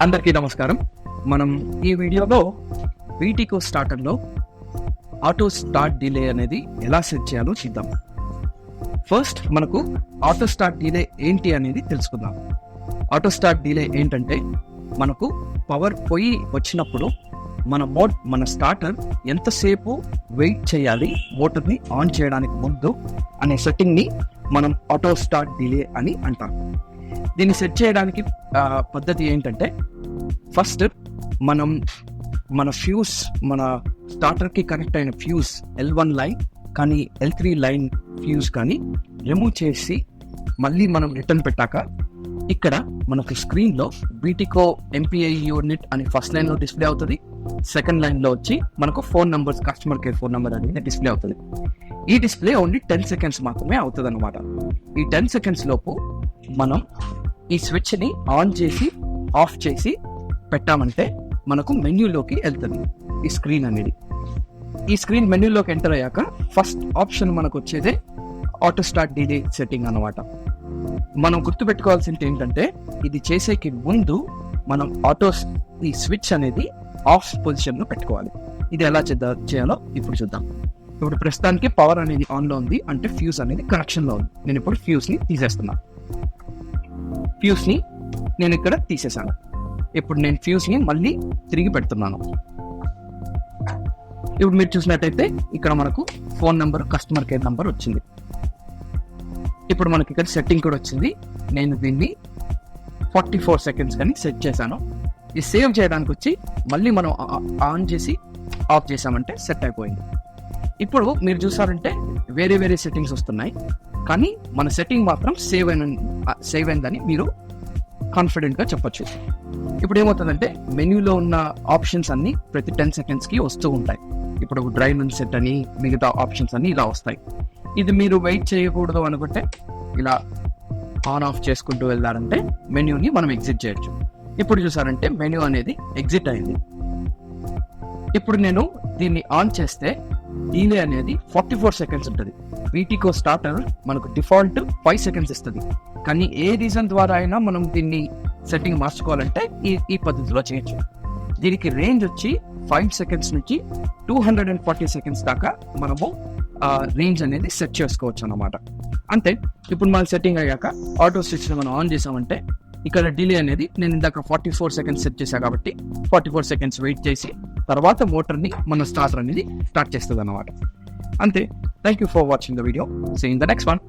అందరికీ నమస్కారం. మనం ఈ వీడియోలో వీటికో స్టార్టర్లో ఆటో స్టార్ట్ డిలే అనేది ఎలా సెట్ చేయాలో చూద్దాం. ఫస్ట్ మనకు ఆటో స్టార్ట్ డిలే ఏంటి అనేది తెలుసుకుందాం. ఆటో స్టార్ట్ డిలే ఏంటంటే మనకు పవర్ పోయి వచ్చినప్పుడు మన స్టార్టర్ ఎంతసేపు వెయిట్ చేయాలి మోటార్ని ఆన్ చేయడానికి ముందు అనే సెట్టింగ్ని మనం ఆటో స్టార్ట్ డిలే అని అంటాం. దీన్ని సెట్ చేయడానికి పద్ధతి ఏంటంటే ఫస్ట్ మన ఫ్యూజ్ మన స్టార్టర్కి కనెక్ట్ అయిన ఫ్యూజ్ L1 లైన్ కానీ L3 లైన్ ఫ్యూజ్ కానీ రిమూవ్ చేసి మళ్ళీ మనం రిటర్న్ పెట్టాక ఇక్కడ మనకు స్క్రీన్లో వీటికో MPI యూనిట్ అని ఫస్ట్ లైన్లో డిస్ప్లే అవుతుంది. సెకండ్ లైన్లో వచ్చి మనకు phone numbers customer care phone number అనేది డిస్ప్లే అవుతుంది. ఈ డిస్ప్లే ఓన్లీ 10 సెకండ్స్ మాత్రమే అవుతుంది అనమాట. ఈ 10 సెకండ్స్ లోపు మనం ఈ స్విచ్ని ఆన్ చేసి ఆఫ్ చేసి పెట్టామంటే మనకు మెన్యూలోకి వెళ్తుంది ఈ స్క్రీన్ అనేది. ఈ స్క్రీన్ మెన్యూలోకి ఎంటర్ అయ్యాక ఫస్ట్ ఆప్షన్ మనకు వచ్చేదే ఆటో స్టార్ట్ డిలే సెట్టింగ్ అనమాట. మనం గుర్తుపెట్టుకోవాల్సింది ఏంటంటే ఇది చేసేకి ముందు మనం ఈ స్విచ్ అనేది ఆఫ్ పొజిషన్లో పెట్టుకోవాలి. ఇది ఎలా చేయాలో ఇప్పుడు చూద్దాం. ఇప్పుడు ప్రస్తుతానికి పవర్ అనేది ఆన్లో ఉంది, అంటే ఫ్యూజ్ అనేది కనెక్షన్లో ఉంది. నేను ఇప్పుడు ఫ్యూజ్ని తీసేస్తున్నా. ఫ్యూజ్ని నేను ఇక్కడ తీసేసాను. ఇప్పుడు నేను ఫ్యూజ్ని మళ్ళీ తిరిగి పెడుతున్నాను. ఇప్పుడు మీరు చూసినట్టయితే ఇక్కడ మనకు phone number customer care number వచ్చింది. ఇప్పుడు మనకి ఇక్కడ సెట్టింగ్ కూడా వచ్చింది. నేను దీన్ని 44 సెకండ్స్ కానీ సెట్ చేశాను. ఇది సేవ్ చేయడానికి వచ్చి మళ్ళీ మనం ఆన్ చేసి ఆఫ్ చేసామంటే సెట్ అయిపోయింది. ఇప్పుడు మీరు చూసారంటే వేరే వేరే సెట్టింగ్స్ వస్తున్నాయి, కానీ మన సెట్టింగ్ మాత్రం సేవ్ అయిందని మీరు కాన్ఫిడెంట్గా చెప్పొచ్చు. ఇప్పుడు ఏమవుతుందంటే మెన్యూలో ఉన్న ఆప్షన్స్ అన్ని ప్రతి 10 సెకండ్స్కి వస్తూ ఉంటాయి. ఇప్పుడు డ్రైవ్ అండ్ సెట్ అని మిగతా ఆప్షన్స్ అన్ని ఇలా వస్తాయి. ఇది మీరు వెయిట్ చేయకూడదు అనుకుంటే ఇలా ఆన్ ఆఫ్ చేసుకుంటూ వెళ్ళారంటే మెన్యూని మనం ఎగ్జిట్ చేయొచ్చు. ఇప్పుడు చూసారంటే మెన్యూ అనేది ఎగ్జిట్ అయింది. ఇప్పుడు నేను దీన్ని ఆన్ చేస్తే డిలే అనేది 44 సెకండ్స్ ఉంటుంది. వీటికో స్టార్టర్ మనకు డిఫాల్ట్ 5 సెకండ్స్ ఇస్తుంది, కానీ ఏ రీజన్ ద్వారా అయినా మనం దీన్ని సెట్టింగ్ మార్చుకోవాలంటే ఈ పద్ధతిలో చేయొచ్చు. దీనికి రేంజ్ వచ్చి 5 సెకండ్స్ నుంచి 240 సెకండ్స్ దాకా మనము రేంజ్ అనేది సెట్ చేసుకోవచ్చు అన్నమాట. అంతే. ఇప్పుడు మన సెట్టింగ్ అయ్యాక ఆటో స్విచ్ని మనం ఆన్ చేసామంటే ఇక్కడ డిలే అనేది నేను ఇందాక 44 సెకండ్స్ సెట్ చేశా కాబట్టి 44 సెకండ్స్ వెయిట్ చేసి తర్వాత మోటార్ని మన స్టార్టర్ అనేది స్టార్ట్ చేస్తుంది అన్నమాట. అంతే. Thank you for watching the video. See in the next one.